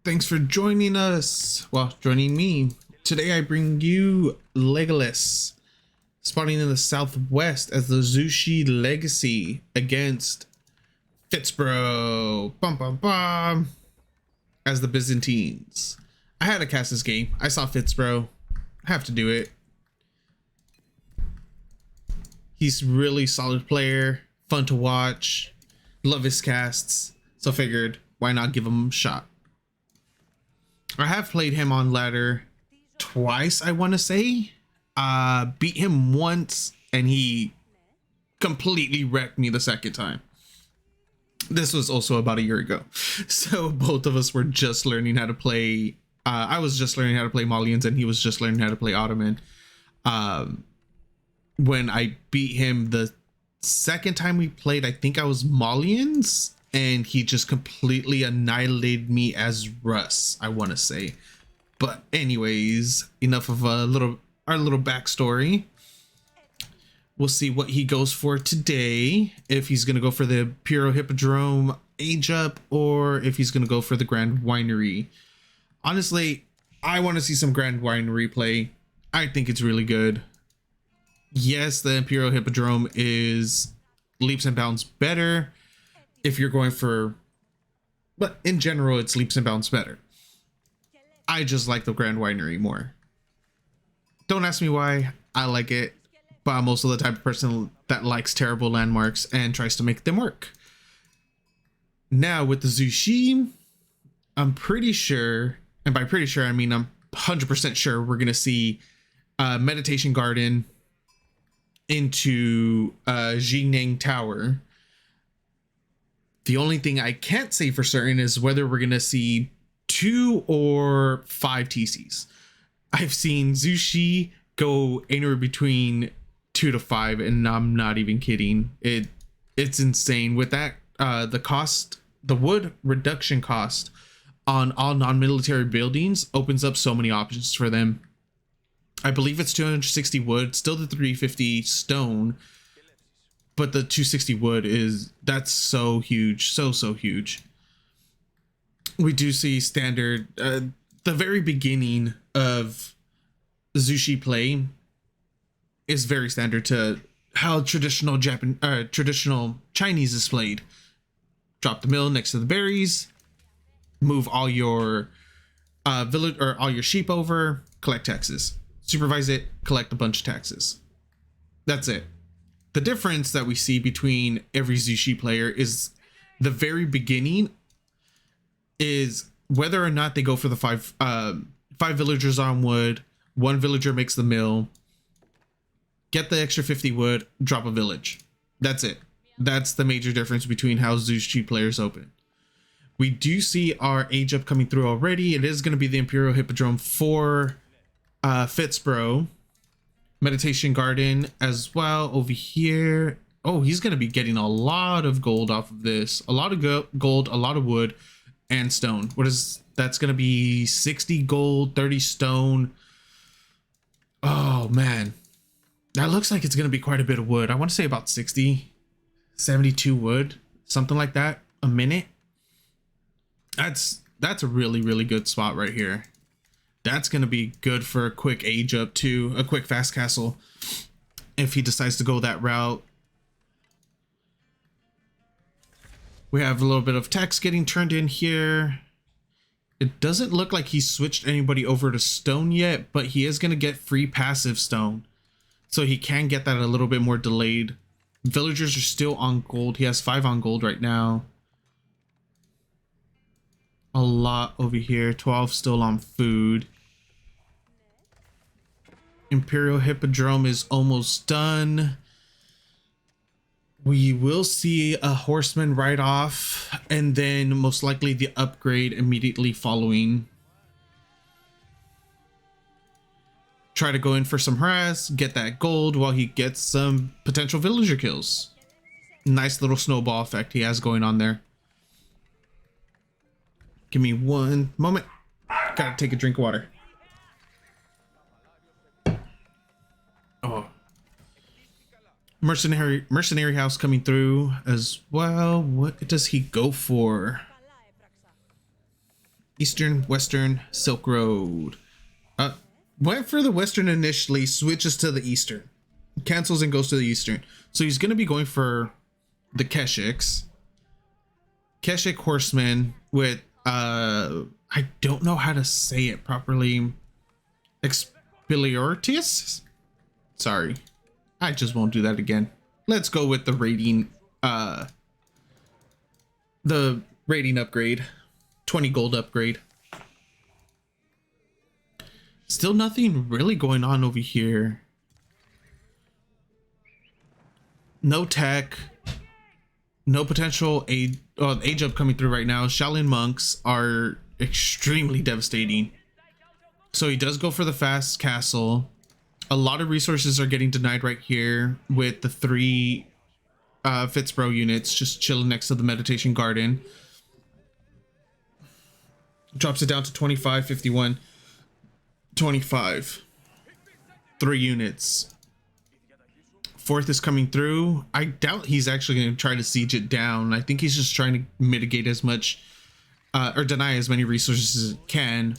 Thanks for joining us. Well, joining me. Today I bring you LegolaS, spawning in the southwest as the Zushi Legacy against Fitz bum bum bum as the Byzantines. I had to cast this game. I saw Fitz I have to do it. He's really solid player, fun to watch, love his casts, so figured why not give him a shot. I have played him on ladder twice, I want to say. Beat him once and he completely wrecked me the second time. This was also about a year ago, so both of us were just learning how to play. I was just learning how to play Malians and he was just learning how to play Ottoman. When I beat him the second time we played, I think I was Malians, and he just completely annihilated me as Russ, I want to say. But anyways, enough of our little backstory. We'll see what he goes for today, if he's going to go for the Imperial Hippodrome age up or if he's going to go for the Grand Winery. Honestly, I want to see some Grand Winery play. I think it's really good. Yes, the Imperial Hippodrome is leaps and bounds better if you're going for, but in general, it's leaps and bounds better. I just like the Grand Winery more. Don't ask me why. I like it, but I'm also the type of person that likes terrible landmarks and tries to make them work. Now with the Zushi, I'm pretty sure, and by pretty sure I mean I'm 100% sure we're gonna see Meditation Garden into Jineng Tower. The only thing I can't say for certain is whether we're gonna see 2 or 5 TCs. I've seen Zushi go anywhere between 2 to 5, and I'm not even kidding. It's insane. With that, the wood reduction cost on all non-military buildings opens up so many options for them. I believe it's 260 wood, still the 350 stone, but the 260 wood that's so huge, so huge. We do see standard, the very beginning of Zushi play is very standard to how traditional Chinese is played. Drop the mill next to the berries, move all your village or all your sheep over, collect taxes. Supervise it, collect a bunch of taxes. That's it. The difference that we see between every Zushi player is the very beginning is whether or not they go for the five villagers on wood, 1 villager makes the mill, get the extra 50 wood, drop a village. That's it. That's the major difference between how Zushi players open. We do see our age up coming through already. It is going to be the Imperial Hippodrome for Fitz Meditation Garden as well over here. Oh, he's going to be getting a lot of gold off of this. A lot of gold, a lot of wood, and stone. That's going to be 60 gold, 30 stone. Oh, man. That looks like it's going to be quite a bit of wood. I want to say about 60, 72 wood, something like that a minute. That's a really, really good spot right here. That's going to be good for a quick age up too, a quick fast castle if he decides to go that route. We have a little bit of text getting turned in here. It doesn't look like he switched anybody over to stone yet, but he is going to get free passive stone. So he can get that a little bit more delayed. Villagers are still on gold. He has 5 on gold right now. A lot over here. 12 still on food. Imperial Hippodrome is almost done. We will see a horseman right off, and then most likely the upgrade immediately following. Try to go in for some harass, get that gold while he gets some potential villager kills. Nice little snowball effect he has going on there. Give me one moment. Gotta take a drink of water. Oh. Mercenary house coming through as well. What does he go for? Eastern, Western, Silk Road. Went for the Western initially, switches to the Eastern. Cancels and goes to the Eastern. So he's going to be going for the Keshiks. Keshik Horseman with, I don't know how to say it properly. Expelliarmus? Sorry. I just won't do that again. Let's go with the rating, upgrade. 20 gold upgrade. Still nothing really going on over here. No tech. No potential age up coming through right now. Shaolin monks are extremely devastating. So he does go for the fast castle. A lot of resources are getting denied right here with the 3 Fitz units just chilling next to the meditation garden. Drops it down to 25, 51, 25. 3 units. 4th is coming through. I doubt he's actually going to try to siege it down. I think he's just trying to mitigate as much or deny as many resources as it can.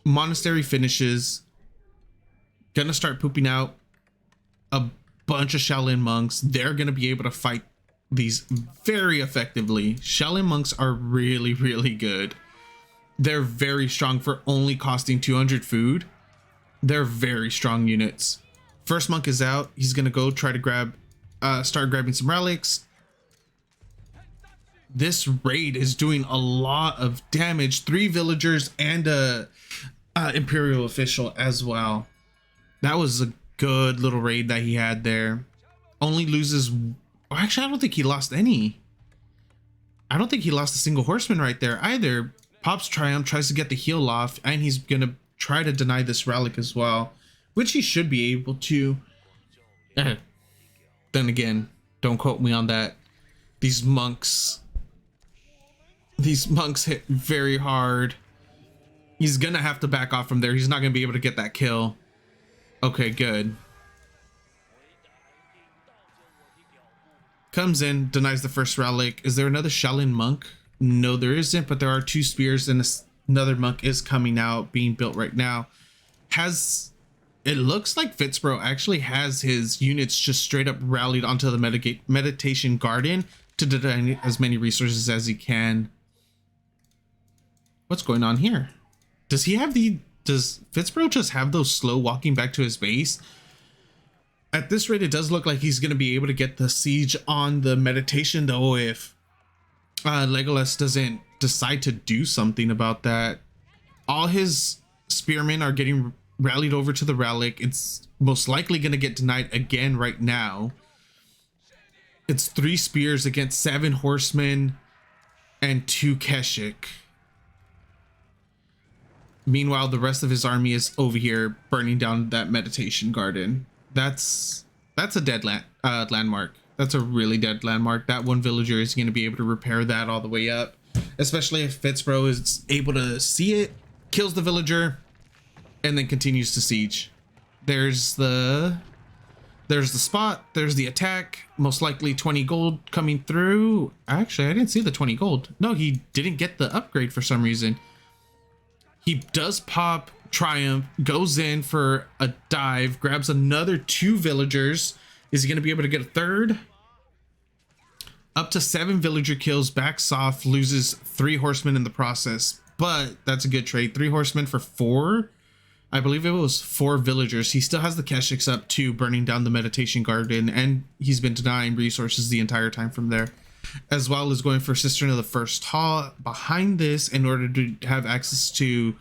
Monastery finishes. Gonna start pooping out a bunch of Shaolin monks. They're gonna be able to fight these very effectively. Shaolin monks are really, really good. They're very strong for only costing 200 food. They're very strong units. First monk is out. He's gonna go try to start grabbing some relics. This raid is doing a lot of damage. 3 villagers and a imperial official as well. That was a good little raid that he had there. Only loses, actually I don't think he lost any. I don't think he lost a single horseman right there either. Pops Triumph tries to get the heal off, and he's gonna try to deny this relic as well, which he should be able to. Then again, don't quote me on that. These monks hit very hard. He's gonna have to back off from there. He's not gonna be able to get that kill. Okay, good. Comes in, denies the first relic. Is there another Shaolin monk? No, there isn't, but there are 2 spears and another monk is coming out, being built right now. It looks like Fitzbro actually has his units just straight up rallied onto the meditation garden to deny as many resources as he can. What's going on here? Does Fitzbro just have those slow walking back to his base? At this rate, it does look like he's going to be able to get the siege on the meditation, though, if LegolaS doesn't decide to do something about that. All his spearmen are getting rallied over to the relic. It's most likely going to get denied again right now. It's 3 spears against 7 horsemen and 2 Keshik. Meanwhile, the rest of his army is over here burning down that meditation garden. That's a dead landmark. That's a really dead landmark. That one villager is going to be able to repair that all the way up, especially if Fitzbro is able to see it, kills the villager, and then continues to siege. There's the spot. There's the attack. Most likely 20 gold coming through. Actually, I didn't see the 20 gold. No, he didn't get the upgrade for some reason. He does pop Triumph, goes in for a dive, grabs another 2 villagers. Is he going to be able to get a 3rd? Up to 7 villager kills, backs off, loses 3 horsemen in the process. But that's a good trade. 3 horsemen for 4. I believe it was 4 villagers. He still has the Keshiks up too, burning down the meditation garden, and he's been denying resources the entire time from there, as well as going for Cistern of the First Hall behind this in order to have access to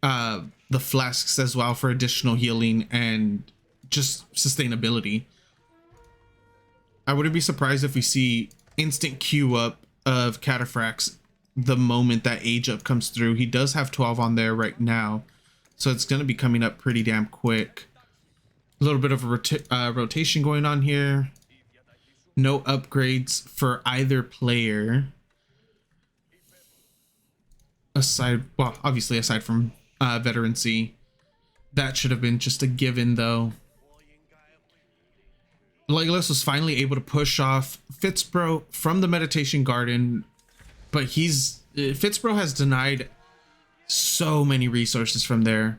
the flasks as well for additional healing and just sustainability. I wouldn't be surprised if we see instant queue up of cataphracts the moment that age up comes through. He does have 12 on there right now, so it's going to be coming up pretty damn quick. A little bit of a rotation going on here. No upgrades for either player. Obviously aside from veterancy. That should have been just a given though. LegolaS was finally able to push off Fitzbro from the meditation garden, but he's Fitzbro has denied so many resources from there.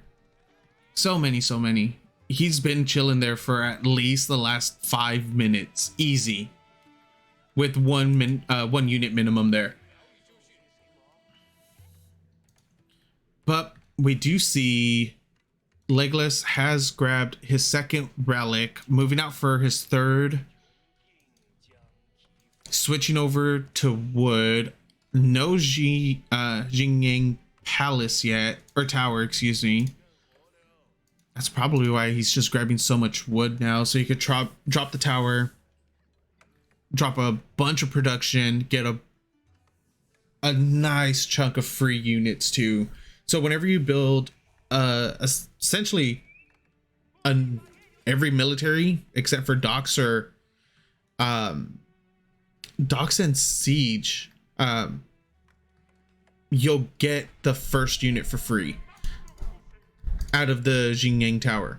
So many. He's been chilling there for at least the last 5 minutes, easy, with one unit minimum there. But we do see LegolaS has grabbed his second relic, moving out for his third, switching over to wood. No Jingyang Palace yet, or tower, excuse me. That's probably why he's just grabbing so much wood now, so he could drop the tower, drop a bunch of production, get a nice chunk of free units too. So whenever you build essentially every military except for docks or docks and siege, you'll get the first unit for free out of the Jingyang Tower.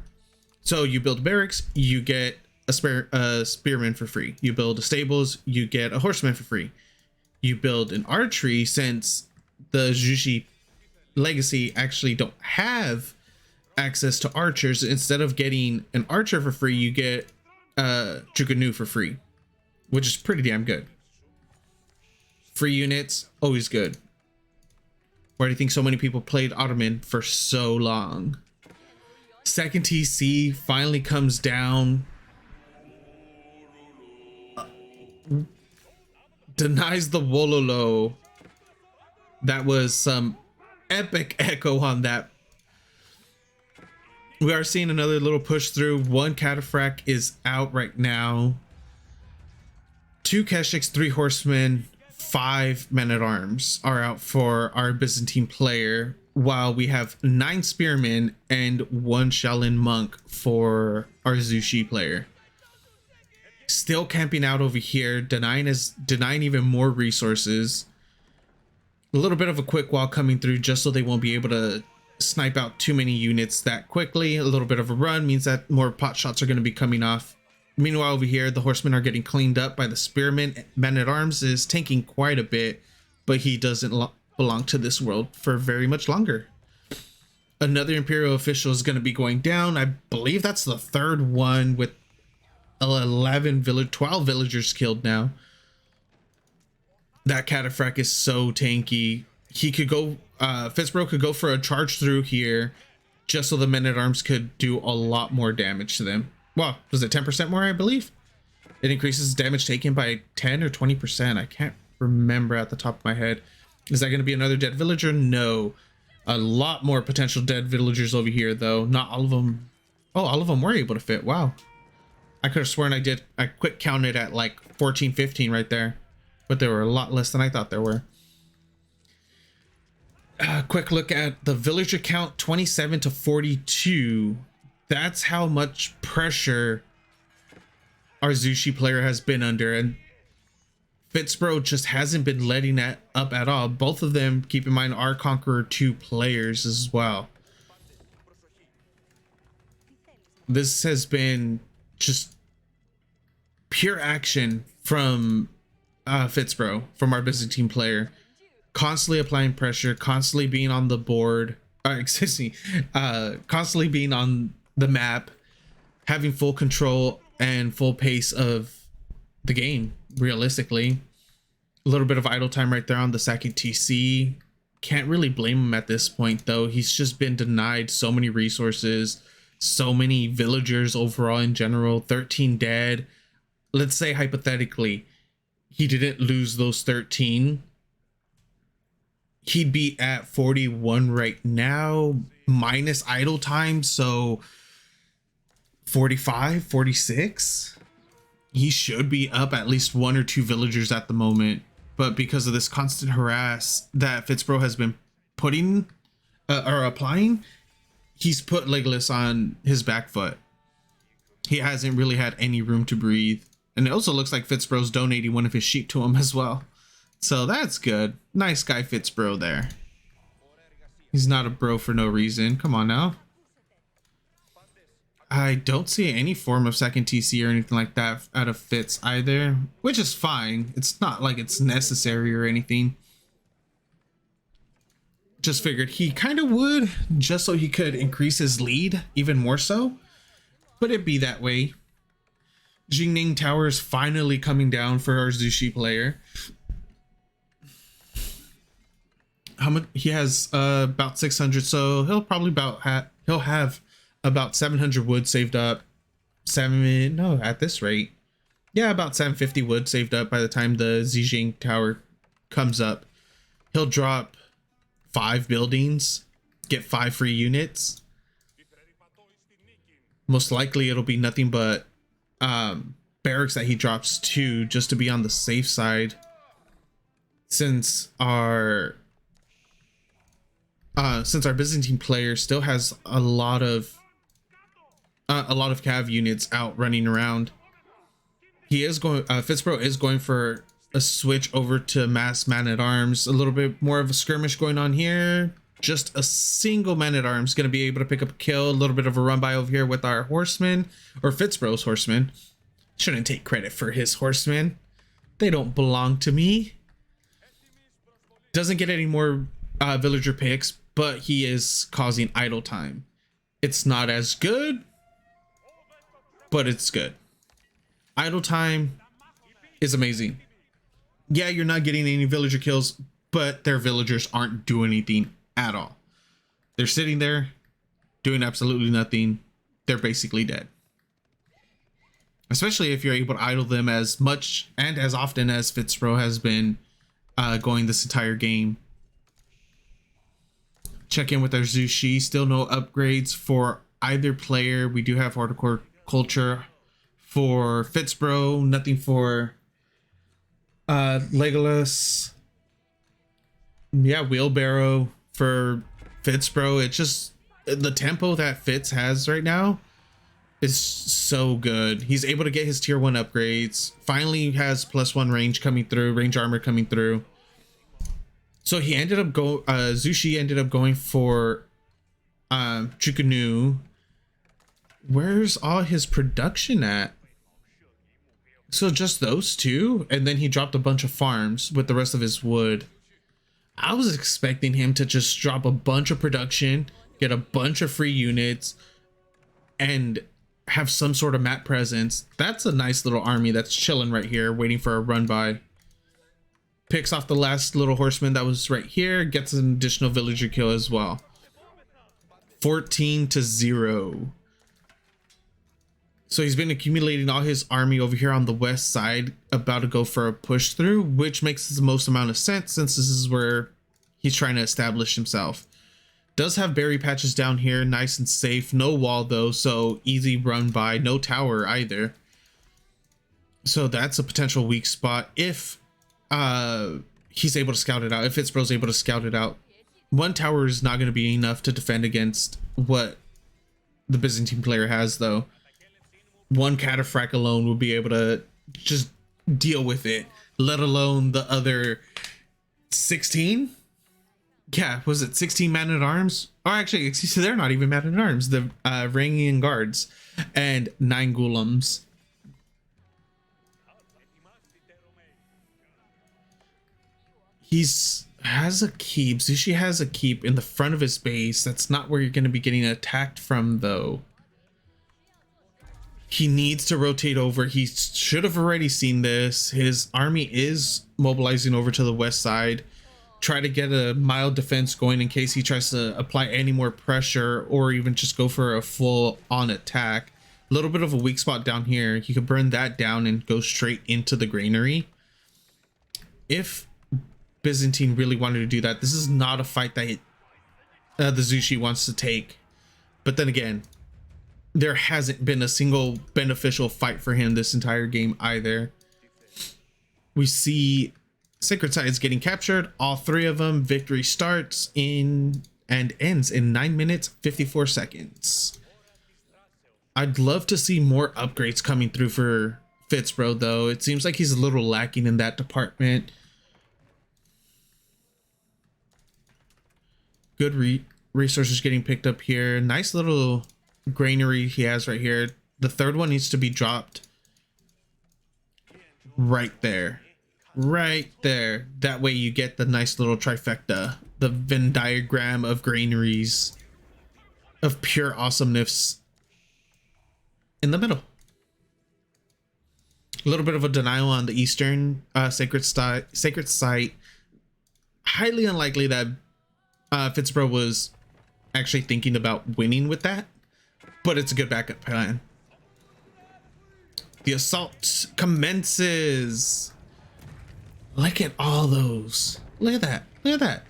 So you build barracks, you get a spearman for free. You build a stables, you get a horseman for free. You build an archery, since the Jushi Legacy actually don't have access to archers. Instead of getting an archer for free, you get Juganu for free, which is pretty damn good. Free units, always good. Why do you think so many people played Ottoman for so long? Second TC finally comes down. Denies the Wololo. That was some epic echo on that. We are seeing another little push through. One cataphract is out right now. 2 Keshiks, 3 horsemen, 5 men-at-arms are out for our Byzantine player, while we have 9 spearmen and 1 Shaolin monk for our Zushi player. Still camping out over here, denying even more resources. A little bit of a quick wall coming through just so they won't be able to snipe out too many units that quickly. A little bit of a run means that more pot shots are going to be coming off. Meanwhile, over here, the horsemen are getting cleaned up by the spearmen. Man-at-arms is tanking quite a bit, but he doesn't belong to this world for very much longer. Another Imperial official is going to be going down. I believe that's the third one, with 12 villagers killed now. That cataphract is so tanky. He could go, Fitzbro could go for a charge through here just so the men-at-arms could do a lot more damage to them. Well, was it 10% more, I believe? It increases damage taken by 10 or 20%. I can't remember at the top of my head. Is that going to be another dead villager? No. A lot more potential dead villagers over here, though. Not all of them. Oh, all of them were able to fit. Wow. I could have sworn I quick counted at like 14, 15 right there. But there were a lot less than I thought there were. Quick look at the villager count, 27 to 42. That's how much pressure our Zushi player has been under, and Fitzbro just hasn't been letting that up at all. Both of them, keep in mind, are Conqueror 2 players as well. This has been just pure action from Fitzbro, from our Byzantine player. Constantly applying pressure, constantly being on the board, constantly being on the map, having full control and full pace of the game. Realistically, a little bit of idle time right there on the second TC. Can't really blame him at this point, though. He's just been denied so many resources, so many villagers overall in general. 13 dead. Let's say hypothetically he didn't lose those 13, he'd be at 41 right now, minus idle time, so 45, 46. He should be up at least 1 or 2 villagers at the moment, but because of this constant harass that Fitzbro has been putting or applying, he's put LegolaS on his back foot. He hasn't really had any room to breathe, and it also looks like Fitzbro's donating one of his sheep to him as well. So that's good. Nice guy Fitzbro there. He's not a bro for no reason. Come on now. I don't see any form of second TC or anything like that out of Fitz either, which is fine. It's not like it's necessary or anything. Just figured he kind of would, just so he could increase his lead even more so. But it'd be that way. Jingning Tower is finally coming down for our Zushi player. How much he has? About 600. So he'll probably he'll have about 700 wood saved up. At this rate, yeah, about 750 wood saved up by the time the Zijing Tower comes up. He'll drop 5 buildings, get 5 free units. Most likely it'll be nothing but barracks that he drops too, just to be on the safe side, since our Byzantine player still has a lot of cav units out running around. He is going Fitzbro is going for a switch over to mass man-at-arms, a little bit more of a skirmish going on here. Just a single man-at-arms going to be able to pick up a kill. A little bit of a run by over here with our horsemen, or Fitzbro's horsemen. Shouldn't take credit for his horsemen. They don't belong to me. Doesn't get any more villager picks, but he is causing idle time. It's not as good, but it's good. Idle time is amazing. Yeah, you're not getting any villager kills, but their villagers aren't doing anything at all. They're sitting there doing absolutely nothing. They're basically dead. Especially if you're able to idle them as much and as often as Fitzbro has been going this entire game. Check in with our Zushi. Still no upgrades for either player. We do have horticulture for Fitzbro. Nothing for LegolaS. Yeah, wheelbarrow for Fitzbro. It's just the tempo that Fitz has right now is so good. He's able to get his tier 1 upgrades. Finally has +1 range coming through, range armor coming through. So he ended up Zushi ended up going for Chukunu. Where's all his production at? So just those two, and then he dropped a bunch of farms with the rest of his wood. I was expecting him to just drop a bunch of production, get a bunch of free units, and have some sort of map presence. That's a nice little army that's chilling right here, waiting for a run by. Picks off the last little horseman that was right here, gets an additional villager kill as well. 14-0. So he's been accumulating all his army over here on the west side, about to go for a push through, which makes the most amount of sense since this is where he's trying to establish himself. Does have berry patches down here, nice and safe. No wall though, so easy run by. No tower either. So that's a potential weak spot if he's able to scout it out. If Fitzbro's able to scout it out. One tower is not going to be enough to defend against what the Byzantine player has though. One cataphract alone will be able to just deal with it, let alone the other 16. Yeah, was it 16 man-at-arms? Or actually, excuse me, they're not even man-at-arms. The Rangian guards and 9 ghulams. Has a keep. Zushi has a keep in the front of his base. That's not where you're going to be getting attacked from, though. He needs to rotate over. He should have already seen this. His army is mobilizing over to the west side. Try to get a mild defense going in case he tries to apply any more pressure or even just go for a full on attack. A little bit of a weak spot down here. He could burn that down and go straight into the granary. If Byzantine really wanted to do that, this is not a fight that the Zushi wants to take. But then again, there hasn't been a single beneficial fight for him this entire game either. We see Sacred Sides getting captured, all 3 of them. Victory starts in and ends in 9 minutes 54 seconds. I'd love to see more upgrades coming through for Fitzbro though. It seems like he's a little lacking in that department. Good resources getting picked up here. Nice little granary he has right here. The 3rd one needs to be dropped right there. right there. That way you get the nice little trifecta, the Venn diagram of granaries of pure awesomeness in the middle. A little bit of a denial on the eastern sacred site. Highly unlikely that Fitz was actually thinking about winning with that, but it's a good backup plan. The assault commences. Look at all those. Look at that. Look at that.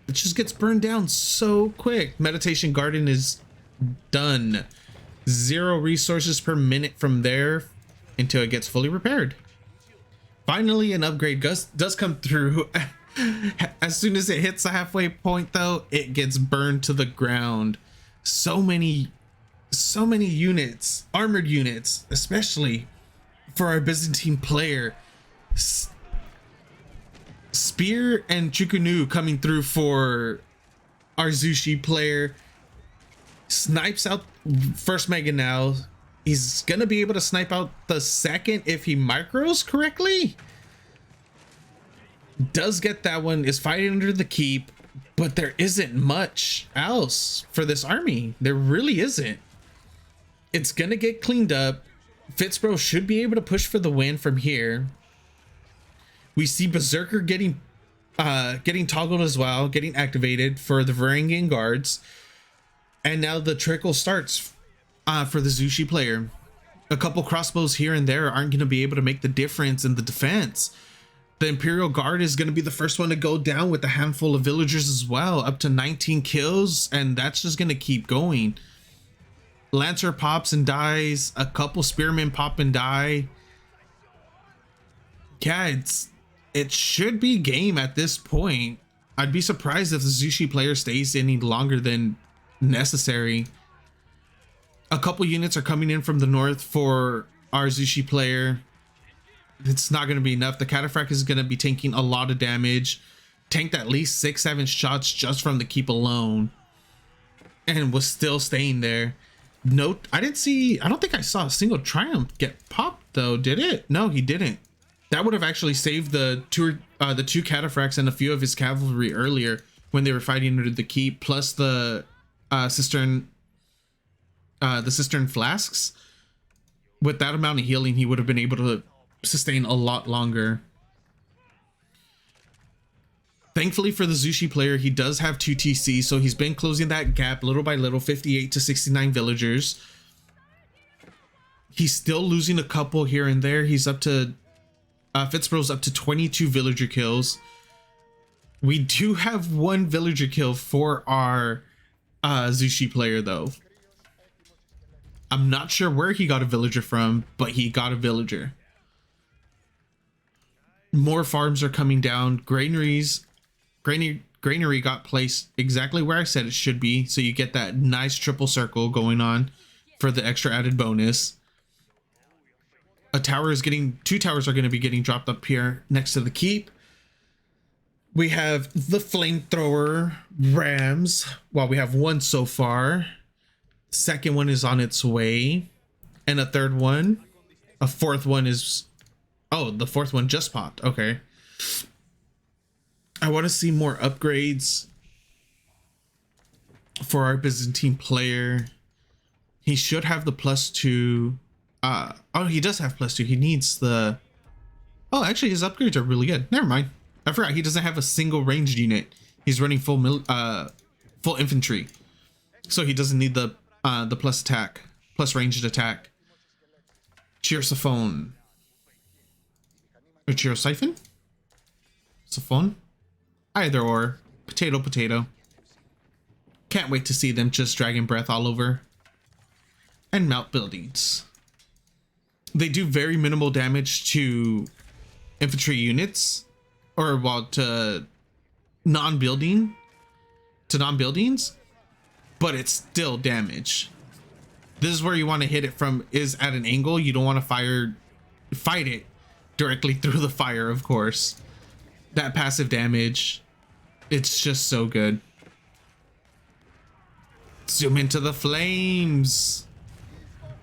It just gets burned down so quick. Meditation Garden is done. 0 resources per minute from there until it gets fully repaired. Finally, an upgrade does come through. As soon as it hits the halfway point, though, it gets burned to the ground. So many units, armored units, especially for our Byzantine player. Spear and Chukunu coming through for our Zushi player. Snipes out first Mega now. He's gonna be able to snipe out the second if he micros correctly. Does get that one, is fighting under the keep, but there isn't much else for this army. There really isn't. It's gonna get cleaned up. Fitzbro should be able to push for the win from here. We see Berserker getting toggled as well, getting activated for the Varangian guards. And now the trickle starts for the Zushi player. A couple crossbows here and there aren't going to be able to make the difference in the defense. The Imperial Guard is going to be the first one to go down with a handful of villagers as well, up to 19 kills, and that's just going to keep going. Lancer pops and dies, a couple Spearmen pop and die. Yeah, it should be game at this point. I'd be surprised if the Zushi player stays any longer than necessary. A couple units are coming in from the north for our Zushi player. It's not going to be enough. The Cataphract is going to be taking a lot of damage. Tanked at least 6-7 shots just from the keep alone, and was still staying there. Note, I don't think I saw a single Triumph get popped though, did it? No, he didn't. That would have actually saved the two Cataphracts and a few of his cavalry earlier when they were fighting under the keep, plus the cistern flasks. With that amount of healing, he would have been able to sustain a lot longer. Thankfully for the Zushi player, he does have 2 TC, so he's been closing that gap little by little, 58 to 69 villagers. He's still losing a couple here and there. He's up to Fitzbro's up to 22 villager kills. We do have 1 villager kill for our Zushi player though. I'm not sure where he got a villager from, but he got a villager. More farms are coming down. Granary got placed exactly where I said it should be, so you get that nice triple circle going on for the extra added bonus. A tower is getting, 2 towers are going to be getting dropped up here next to the keep. We have the flamethrower rams. Well, we have 1 so far. Second one is on its way, and a third one. A fourth one is, oh, the fourth one just popped. Okay. I want to see more upgrades for our Byzantine player. He should have the +2. Oh, he does have +2. He needs the, oh, actually his upgrades are really good. Never mind. I forgot he doesn't have a single ranged unit. He's running full infantry, so he doesn't need the plus attack, plus ranged attack. Cheersophone. Or Cheerosiphon? Siphon? Either or. Potato, potato. Can't wait to see them just dragon breath all over. And melt buildings. They do very minimal damage to infantry units, or well, to non-buildings, but it's still damage. This is where you want to hit it from, is at an angle. You don't want to fight it directly through the fire, of course. That passive damage, it's just so good. Zoom into the flames.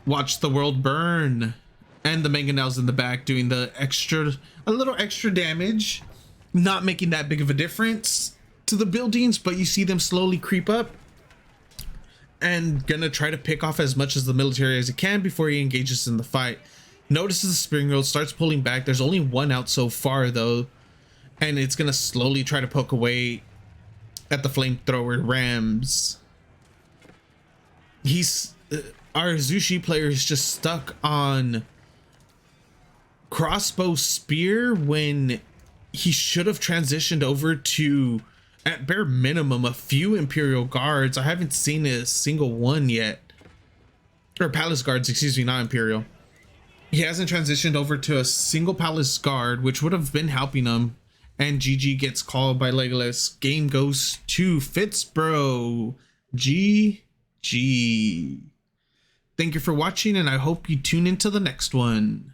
Watch the world burn. and the mangonels in the back doing a little extra damage, not making that big of a difference to the buildings, but you see them slowly creep up and gonna try to pick off as much as the military as it can before he engages in the fight. Notices the spearing road, starts pulling back. There's only one out so far though, and it's gonna slowly try to poke away at the flamethrower rams. Our Zushi player is just stuck on crossbow spear when he should have transitioned over to, at bare minimum, a few Imperial guards. I haven't seen a single one yet, or palace guards, excuse me, not Imperial. He hasn't transitioned over to a single palace guard, which would have been helping him. And GG gets called by LegolaS. Game goes to Fitz, bro. GG. Thank you for watching, and I hope you tune into the next one.